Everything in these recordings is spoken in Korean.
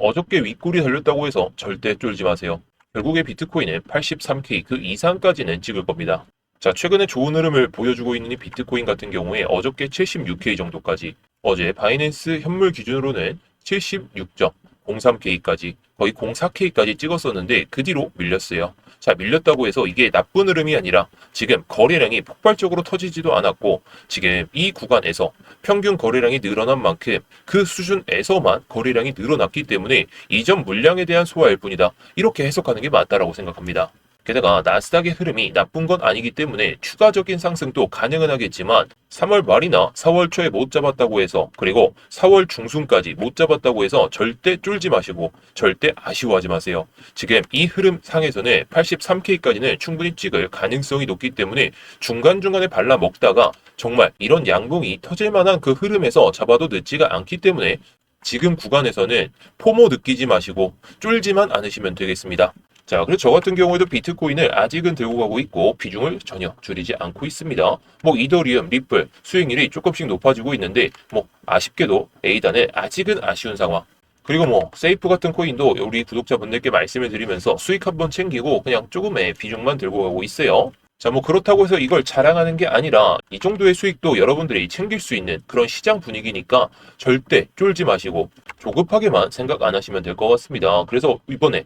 어저께 윗골이 달렸다고 해서 절대 쫄지 마세요. 결국에 비트코인은 83K 그 이상까지는 찍을 겁니다. 자, 최근에 좋은 흐름을 보여주고 있는 이 비트코인 같은 경우에 어저께 76K 정도까지, 어제 바이낸스 현물 기준으로는 76.03K까지, 거의 04K까지 찍었었는데 그 뒤로 밀렸어요. 자, 밀렸다고 해서 이게 나쁜 흐름이 아니라 지금 거래량이 폭발적으로 터지지도 않았고, 지금 이 구간에서 평균 거래량이 늘어난 만큼 그 수준에서만 거래량이 늘어났기 때문에 이전 물량에 대한 소화일 뿐이다, 이렇게 해석하는 게 맞다라고 생각합니다. 게다가 나스닥의 흐름이 나쁜 건 아니기 때문에 추가적인 상승도 가능은 하겠지만 3월 말이나 4월 초에 못 잡았다고 해서, 그리고 4월 중순까지 못 잡았다고 해서 절대 쫄지 마시고 절대 아쉬워하지 마세요. 지금 이 흐름 상에서는 83K까지는 충분히 찍을 가능성이 높기 때문에 중간중간에 발라 먹다가 정말 이런 양봉이 터질 만한 그 흐름에서 잡아도 늦지가 않기 때문에 지금 구간에서는 포모 느끼지 마시고 쫄지만 않으시면 되겠습니다. 자, 그리고 저 같은 경우에도 비트코인을 아직은 들고 가고 있고 비중을 전혀 줄이지 않고 있습니다. 이더리움, 리플 수익률이 조금씩 높아지고 있는데 아쉽게도 A단은 아직은 아쉬운 상황. 그리고 세이프 같은 코인도 우리 구독자분들께 말씀을 드리면서 수익 한번 챙기고 그냥 조금의 비중만 들고 가고 있어요. 자, 그렇다고 해서 이걸 자랑하는 게 아니라 이 정도의 수익도 여러분들이 챙길 수 있는 그런 시장 분위기니까 절대 쫄지 마시고 조급하게만 생각 안 하시면 될 것 같습니다. 그래서 이번에,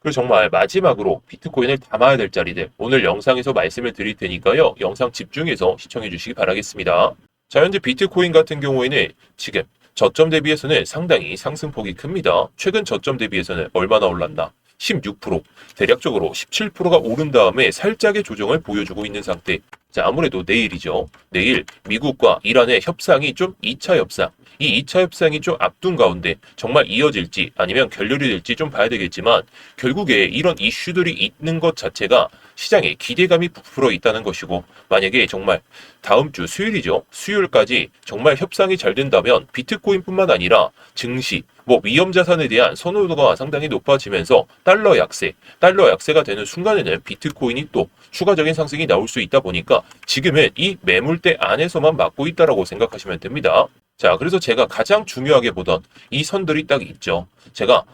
그리고 정말 마지막으로 비트코인을 담아야 될 자리들 오늘 영상에서 말씀을 드릴 테니까요. 영상 집중해서 시청해 주시기 바라겠습니다. 자, 현재 비트코인 같은 경우에는 지금 저점 대비해서는 상당히 상승폭이 큽니다. 최근 저점 대비해서는 얼마나 올랐나? 16%, 대략적으로 17%가 오른 다음에 살짝의 조정을 보여주고 있는 상태. 자, 아무래도 내일이죠. 내일 미국과 이란의 협상이 좀 2차 협상, 이 2차 협상이 좀 앞둔 가운데 정말 이어질지 아니면 결렬이 될지 좀 봐야 되겠지만, 결국에 이런 이슈들이 있는 것 자체가 시장에 기대감이 부풀어 있다는 것이고, 만약에 정말 다음 주 수요일이죠. 수요일까지 정말 협상이 잘 된다면 비트코인뿐만 아니라 증시, 위험 자산에 대한 선호도가 상당히 높아지면서 달러 약세가 되는 순간에는 비트코인이 또 추가적인 상승이 나올 수 있다 보니까 지금은 이 매물대 안에서만 막고 있다라고 생각하시면 됩니다. 자, 그래서 제가 가장 중요하게 보던 이 선들이 딱 있죠. 제가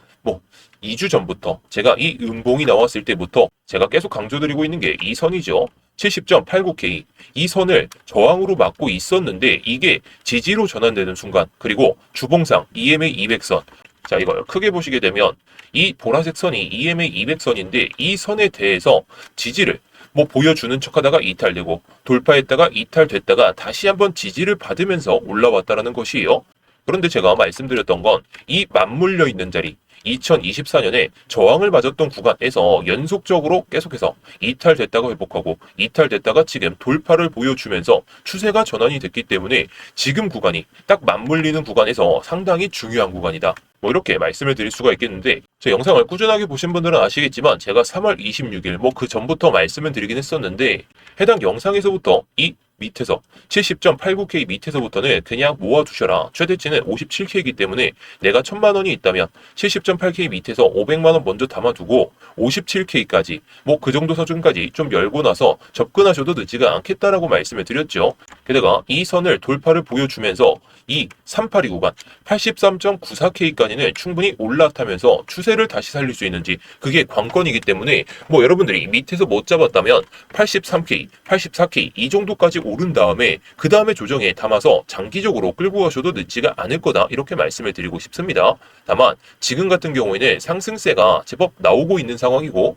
2주 전부터, 제가 이 음봉이 나왔을 때부터 제가 계속 강조드리고 있는 게 이 선이죠. 70.89K. 이 선을 저항으로 막고 있었는데 이게 지지로 전환되는 순간, 그리고 주봉상 EMA 200선. 자, 이걸 크게 보시게 되면 이 보라색 선이 EMA 200선인데 이 선에 대해서 지지를 보여주는 척하다가 이탈되고, 돌파했다가 이탈됐다가 다시 한번 지지를 받으면서 올라왔다라는 것이에요. 그런데 제가 말씀드렸던 건 이 맞물려 있는 자리, 2024년에 저항을 맞았던 구간에서 연속적으로 계속해서 이탈됐다가 회복하고 이탈됐다가 지금 돌파를 보여주면서 추세가 전환이 됐기 때문에 지금 구간이 딱 맞물리는 구간에서 상당히 중요한 구간이다, 이렇게 말씀을 드릴 수가 있겠는데, 제 영상을 꾸준하게 보신 분들은 아시겠지만 제가 3월 26일 그 전부터 말씀을 드리긴 했었는데, 해당 영상에서부터 이 밑에서 70.89K 밑에서부터는 그냥 모아두셔라. 최대치는 57K이기 때문에 내가 1000만 원이 있다면 70.8K 밑에서 500만 원 먼저 담아두고 57K까지 그 정도 수준까지 좀 열고 나서 접근하셔도 늦지가 않겠다라고 말씀을 드렸죠. 게다가 이 선을 돌파를 보여주면서 이 382 구간 83.94K까지는 충분히 올라타면서 추세를 다시 살릴 수 있는지, 그게 관건이기 때문에 여러분들이 밑에서 못 잡았다면 83K, 84K 이 정도까지 오른 다음에 그 다음에 조정에 담아서 장기적으로 끌고 가셔도 늦지가 않을 거다, 이렇게 말씀을 드리고 싶습니다. 다만 지금 같은 경우에는 상승세가 제법 나오고 있는 상황이고,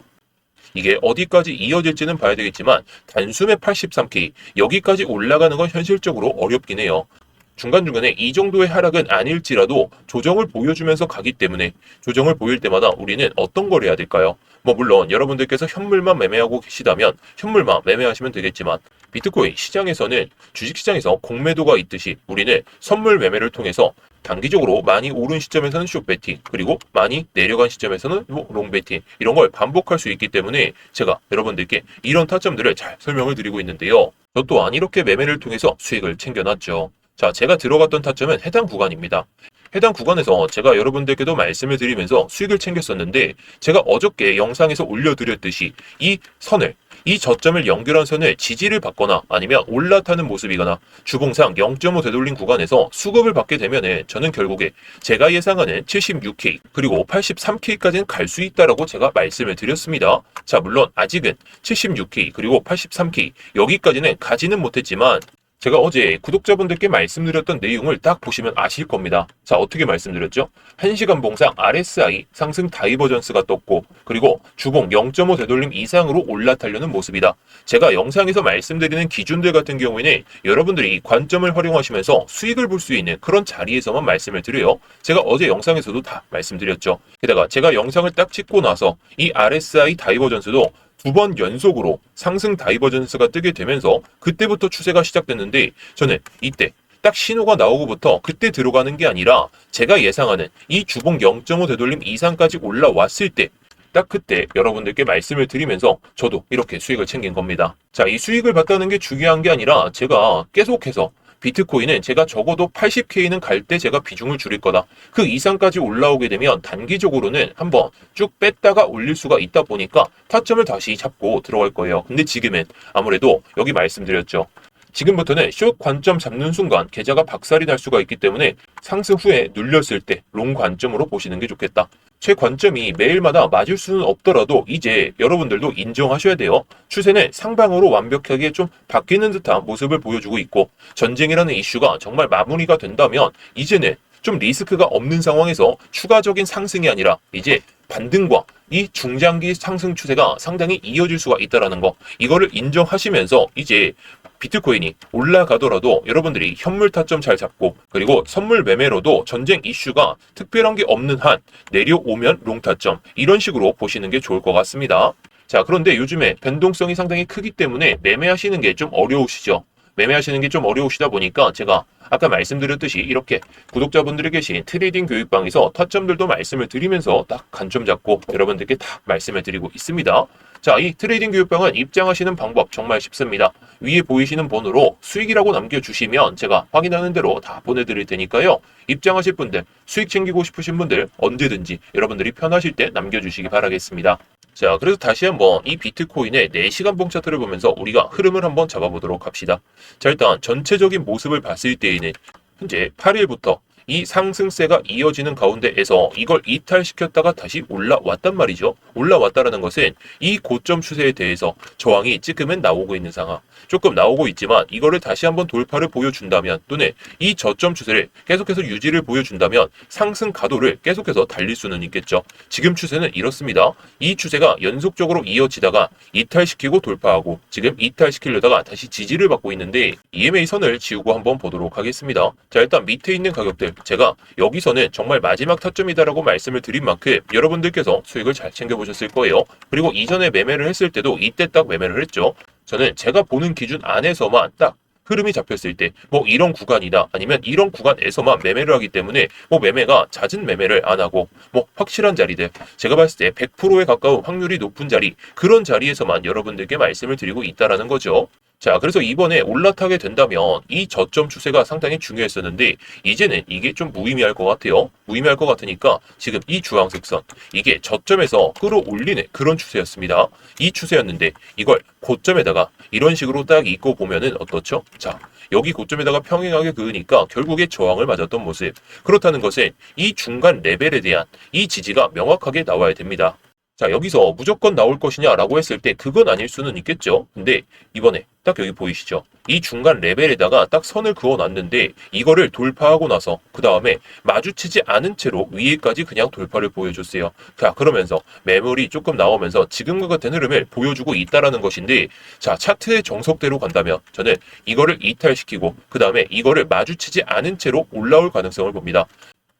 이게 어디까지 이어질지는 봐야 되겠지만 단숨에 83K 여기까지 올라가는 건 현실적으로 어렵긴 해요. 중간중간에 이 정도의 하락은 아닐지라도 조정을 보여주면서 가기 때문에 조정을 보일 때마다 우리는 어떤 걸 해야 될까요? 물론 여러분들께서 현물만 매매하고 계시다면 현물만 매매하시면 되겠지만, 비트코인 시장에서는 주식시장에서 공매도가 있듯이 우리는 선물 매매를 통해서 단기적으로 많이 오른 시점에서는 숏배팅, 그리고 많이 내려간 시점에서는 롱배팅, 이런 걸 반복할 수 있기 때문에 제가 여러분들께 이런 타점들을 잘 설명을 드리고 있는데요. 저 또한 이렇게 매매를 통해서 수익을 챙겨놨죠. 자, 제가 들어갔던 타점은 해당 구간입니다. 해당 구간에서 제가 여러분들께도 말씀을 드리면서 수익을 챙겼었는데 제가 어저께 영상에서 올려드렸듯이 이 저점을 연결한 선을 지지를 받거나 아니면 올라타는 모습이거나 주봉상 0.5 되돌린 구간에서 수급을 받게 되면은 저는 결국에 제가 예상하는 76K 그리고 83K까지는 갈 수 있다라고 제가 말씀을 드렸습니다. 자, 물론 아직은 76K 그리고 83K 여기까지는 가지는 못했지만 제가 어제 구독자분들께 말씀드렸던 내용을 딱 보시면 아실 겁니다. 자, 어떻게 말씀드렸죠? 1시간 봉상 RSI 상승 다이버전스가 떴고 그리고 주봉 0.5 되돌림 이상으로 올라타려는 모습이다. 제가 영상에서 말씀드리는 기준들 같은 경우에는 여러분들이 관점을 활용하시면서 수익을 볼 수 있는 그런 자리에서만 말씀을 드려요. 제가 어제 영상에서도 다 말씀드렸죠. 게다가 제가 영상을 딱 찍고 나서 이 RSI 다이버전스도 2번 연속으로 상승 다이버전스가 뜨게 되면서 그때부터 추세가 시작됐는데 저는 이때 딱 신호가 나오고부터 그때 들어가는 게 아니라 제가 예상하는 이 주봉 0.5 되돌림 이상까지 올라왔을 때 딱 그때 여러분들께 말씀을 드리면서 저도 이렇게 수익을 챙긴 겁니다. 자, 이 수익을 봤다는 게 중요한 게 아니라 제가 계속해서 비트코인은 제가 적어도 80K는 갈 때 제가 비중을 줄일 거다. 그 이상까지 올라오게 되면 단기적으로는 한번 쭉 뺐다가 올릴 수가 있다 보니까 타점을 다시 잡고 들어갈 거예요. 근데 지금은 아무래도 여기 말씀드렸죠. 지금부터는 숏 관점 잡는 순간 계좌가 박살이 날 수가 있기 때문에 상승 후에 눌렸을 때 롱 관점으로 보시는 게 좋겠다. 최관점이 매일마다 맞을 수는 없더라도 이제 여러분들도 인정하셔야 돼요. 추세는 상방으로 완벽하게 좀 바뀌는 듯한 모습을 보여주고 있고 전쟁이라는 이슈가 정말 마무리가 된다면 이제는 좀 리스크가 없는 상황에서 추가적인 상승이 아니라 이제 반등과 이 중장기 상승 추세가 상당히 이어질 수가 있다는 거 이거를 인정하시면서 이제 비트코인이 올라가더라도 여러분들이 현물 타점 잘 잡고 그리고 선물 매매로도 전쟁 이슈가 특별한 게 없는 한 내려오면 롱 타점 이런 식으로 보시는 게 좋을 것 같습니다. 자, 그런데 요즘에 변동성이 상당히 크기 때문에 매매하시는 게 좀 어려우시죠? 매매하시는 게 좀 어려우시다 보니까 제가 아까 말씀드렸듯이 이렇게 구독자분들이 계신 트레이딩 교육방에서 타점들도 말씀을 드리면서 딱 관점 잡고 여러분들께 딱 말씀을 드리고 있습니다. 자, 이 트레이딩 교육방은 입장하시는 방법 정말 쉽습니다. 위에 보이시는 번호로 수익이라고 남겨주시면 제가 확인하는 대로 다 보내드릴 테니까요. 입장하실 분들, 수익 챙기고 싶으신 분들 언제든지 여러분들이 편하실 때 남겨주시기 바라겠습니다. 자, 그래서 다시 한번 이 비트코인의 4시간 봉 차트를 보면서 우리가 흐름을 한번 잡아보도록 합시다. 자, 일단 전체적인 모습을 봤을 때에는 현재 8일부터 이 상승세가 이어지는 가운데에서 이걸 이탈시켰다가 다시 올라왔단 말이죠. 올라왔다라는 것은 이 고점 추세에 대해서 저항이 지금은 나오고 있는 상황. 조금 나오고 있지만 이거를 다시 한번 돌파를 보여준다면 또는 이 저점 추세를 계속해서 유지를 보여준다면 상승 가도를 계속해서 달릴 수는 있겠죠. 지금 추세는 이렇습니다. 이 추세가 연속적으로 이어지다가 이탈시키고 돌파하고 지금 이탈시키려다가 다시 지지를 받고 있는데 EMA 선을 지우고 한번 보도록 하겠습니다. 자, 일단 밑에 있는 가격들 제가 여기서는 정말 마지막 타점이다라고 말씀을 드린 만큼 여러분들께서 수익을 잘 챙겨보셨을 거예요. 그리고 이전에 매매를 했을 때도 이때 딱 매매를 했죠. 저는 제가 보는 기준 안에서만 딱 흐름이 잡혔을 때 뭐 이런 구간이다 아니면 이런 구간에서만 매매를 하기 때문에 뭐 매매가 잦은 매매를 안 하고 뭐 확실한 자리들 제가 봤을 때 100%에 가까운 확률이 높은 자리 그런 자리에서만 여러분들께 말씀을 드리고 있다라는 거죠. 자, 그래서 이번에 올라타게 된다면 이 저점 추세가 상당히 중요했었는데 이제는 이게 좀 무의미할 것 같아요. 무의미할 것 같으니까 지금 이 주황색선 이게 저점에서 끌어올리는 그런 추세였습니다. 이 추세였는데 이걸 고점에다가 이런 식으로 딱 잇고 보면은 어떻죠? 자, 여기 고점에다가 평행하게 그으니까 결국에 저항을 맞았던 모습. 그렇다는 것은 이 중간 레벨에 대한 이 지지가 명확하게 나와야 됩니다. 자, 여기서 무조건 나올 것이냐라고 했을 때 그건 아닐 수는 있겠죠. 근데 이번에 딱 여기 보이시죠? 이 중간 레벨에다가 딱 선을 그어놨는데 이거를 돌파하고 나서 그 다음에 마주치지 않은 채로 위에까지 그냥 돌파를 보여줬어요. 자, 그러면서 매물이 조금 나오면서 지금과 같은 흐름을 보여주고 있다라는 것인데 자, 차트의 정석대로 간다면 저는 이거를 이탈시키고 그 다음에 이거를 마주치지 않은 채로 올라올 가능성을 봅니다.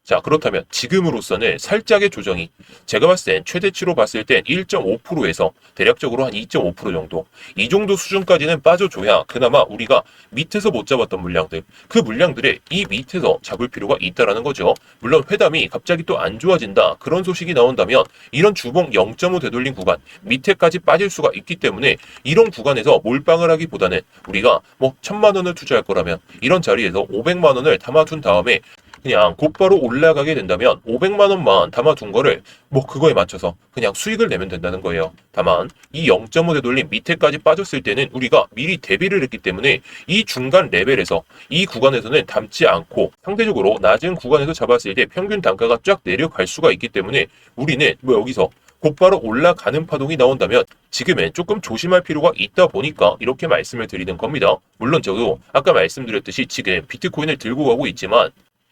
자, 그렇다면 지금으로서는 살짝의 조정이 제가 봤을 땐 최대치로 봤을 땐 1.5%에서 대략적으로 한 2.5% 정도 이 정도 수준까지는 빠져줘야 그나마 우리가 밑에서 못 잡았던 물량들 그 물량들의 이 밑에서 잡을 필요가 있다라는 거죠. 물론 회담이 갑자기 또 안 좋아진다 그런 소식이 나온다면 이런 주봉 0.5 되돌린 구간 밑에까지 빠질 수가 있기 때문에 이런 구간에서 몰빵을 하기보다는 우리가 뭐 1,000만 원을 투자할 거라면 이런 자리에서 500만 원을 담아둔 다음에 그냥 곧바로 올라가게 된다면 500만 원만 담아둔 거를 뭐 그거에 맞춰서 그냥 수익을 내면 된다는 거예요. 다만 이 0.5 되돌림 밑에까지 빠졌을 때는 우리가 미리 대비를 했기 때문에 이 중간 레벨에서 이 구간에서는 담지 않고 상대적으로 낮은 구간에서 잡았을 때 평균 단가가 쫙 내려갈 수가 있기 때문에 우리는 뭐 여기서 곧바로 올라가는 파동이 나온다면 지금은 조금 조심할 필요가 있다 보니까 이렇게 말씀을 드리는 겁니다. 물론 저도 아까 말씀드렸듯이 지금 비트코인을 들고 가고 있지만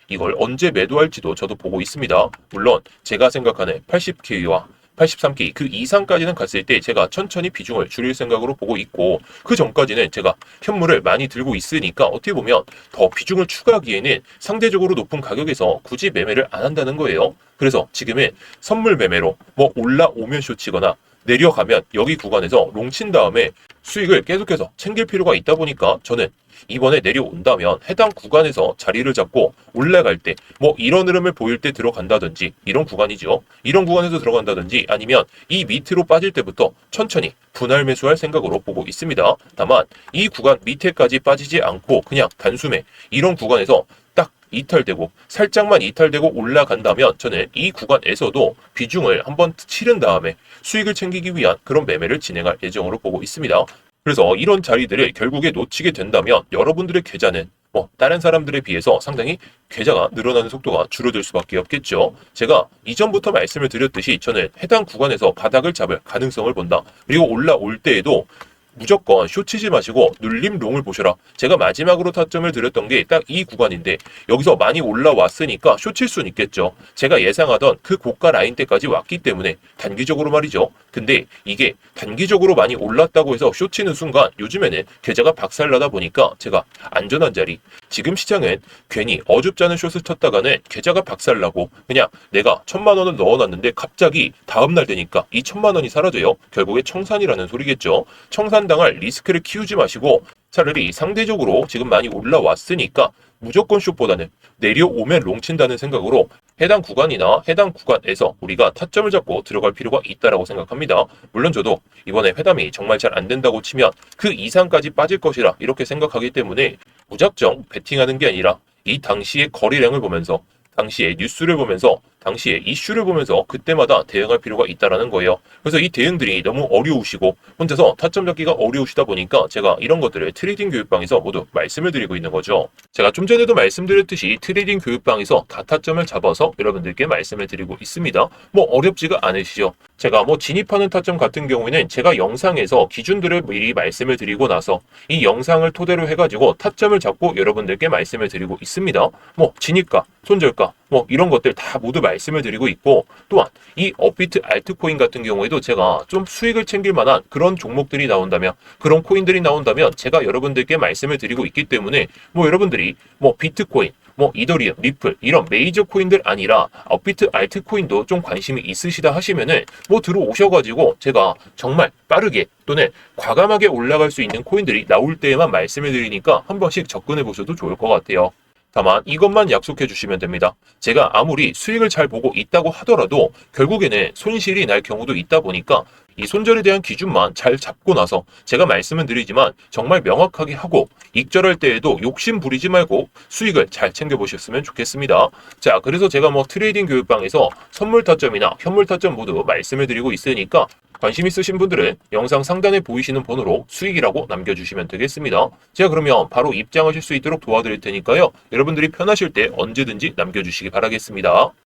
이걸 언제 매도할지도 저도 보고 있습니다. 물론 제가 생각하는 80K와 83K 그 이상까지는 갔을 때 제가 천천히 비중을 줄일 생각으로 보고 있고 그 전까지는 제가 현물을 많이 들고 있으니까 어떻게 보면 더 비중을 추가하기에는 상대적으로 높은 가격에서 굳이 매매를 안 한다는 거예요. 그래서 지금은 선물 매매로 뭐 올라오면 쇼치거나 내려가면 여기 구간에서 롱친 다음에 수익을 계속해서 챙길 필요가 있다 보니까 저는 이번에 내려온다면 해당 구간에서 자리를 잡고 올라갈 때 뭐 이런 흐름을 보일 때 들어간다든지 이런 구간이죠. 이런 구간에서 들어간다든지 아니면 이 밑으로 빠질 때부터 천천히 분할 매수할 생각으로 보고 있습니다. 다만 이 구간 밑에까지 빠지지 않고 그냥 단숨에 이런 구간에서 딱 이탈되고 살짝만 이탈되고 올라간다면 저는 이 구간에서도 비중을 한번 치른 다음에 수익을 챙기기 위한 그런 매매를 진행할 예정으로 보고 있습니다. 그래서 이런 자리들을 결국에 놓치게 된다면 여러분들의 계좌는 뭐 다른 사람들에 비해서 상당히 계좌가 늘어나는 속도가 줄어들 수밖에 없겠죠. 제가 이전부터 말씀을 드렸듯이 저는 해당 구간에서 바닥을 잡을 가능성을 본다. 그리고 올라올 때에도 무조건 쇼치지 마시고 눌림 롱을 보셔라. 제가 마지막으로 타점을 드렸던 게 딱 이 구간인데 여기서 많이 올라왔으니까 쇼칠 수는 있겠죠. 제가 예상하던 그 고가 라인 때까지 왔기 때문에 단기적으로 말이죠. 근데 이게 단기적으로 많이 올랐다고 해서 쇼치는 순간 요즘에는 계좌가 박살나다 보니까 제가 안전한 자리 지금 시장은 괜히 어줍지 않은 숏을 쳤다가는 계좌가 박살나고 그냥 내가 1,000만 원을 넣어놨는데 갑자기 다음날 되니까 이 1,000만 원이 사라져요. 결국에 청산이라는 소리겠죠. 청산당할 리스크를 키우지 마시고 차라리 상대적으로 지금 많이 올라왔으니까 무조건 숏보다는 내려오면 롱친다는 생각으로 해당 구간이나 해당 구간에서 우리가 타점을 잡고 들어갈 필요가 있다라고 생각합니다. 물론 저도 이번에 회담이 정말 잘 안 된다고 치면 그 이상까지 빠질 것이라 이렇게 생각하기 때문에 무작정 베팅하는 게 아니라 이 당시의 거래량을 보면서 당시의 뉴스를 보면서 당시의 이슈를 보면서 그때마다 대응할 필요가 있다라는 거예요. 그래서 이 대응들이 너무 어려우시고 혼자서 타점 잡기가 어려우시다 보니까 제가 이런 것들을 트레이딩 교육방에서 모두 말씀을 드리고 있는 거죠. 제가 좀 전에도 말씀드렸듯이 트레이딩 교육방에서 다 타점을 잡아서 여러분들께 말씀을 드리고 있습니다. 뭐 어렵지가 않으시죠. 제가 뭐 진입하는 타점 같은 경우에는 제가 영상에서 기준들을 미리 말씀을 드리고 나서 이 영상을 토대로 해가지고 타점을 잡고 여러분들께 말씀을 드리고 있습니다. 뭐 진입가, 손절가 뭐 이런 것들 다 모두 말씀을 드리고 있고 또한 이 업비트 알트코인 같은 경우에도 제가 좀 수익을 챙길 만한 그런 종목들이 나온다면 그런 코인들이 나온다면 제가 여러분들께 말씀을 드리고 있기 때문에 뭐 여러분들이 뭐 비트코인 뭐 이더리움, 리플 이런 메이저 코인들 아니라 업비트 알트코인도 좀 관심이 있으시다 하시면은 뭐 들어오셔가지고 제가 정말 빠르게 또는 과감하게 올라갈 수 있는 코인들이 나올 때에만 말씀을 드리니까 한 번씩 접근해 보셔도 좋을 것 같아요. 다만 이것만 약속해 주시면 됩니다. 제가 아무리 수익을 잘 보고 있다고 하더라도 결국에는 손실이 날 경우도 있다 보니까 이 손절에 대한 기준만 잘 잡고 나서 제가 말씀은 드리지만 정말 명확하게 하고 익절할 때에도 욕심 부리지 말고 수익을 잘 챙겨보셨으면 좋겠습니다. 자, 그래서 제가 뭐 트레이딩 교육방에서 선물 타점이나 현물 타점 모두 말씀을 드리고 있으니까 관심 있으신 분들은 영상 상단에 보이시는 번호로 수익이라고 남겨주시면 되겠습니다. 제가 그러면 바로 입장하실 수 있도록 도와드릴 테니까요. 여러분들이 편하실 때 언제든지 남겨주시기 바라겠습니다.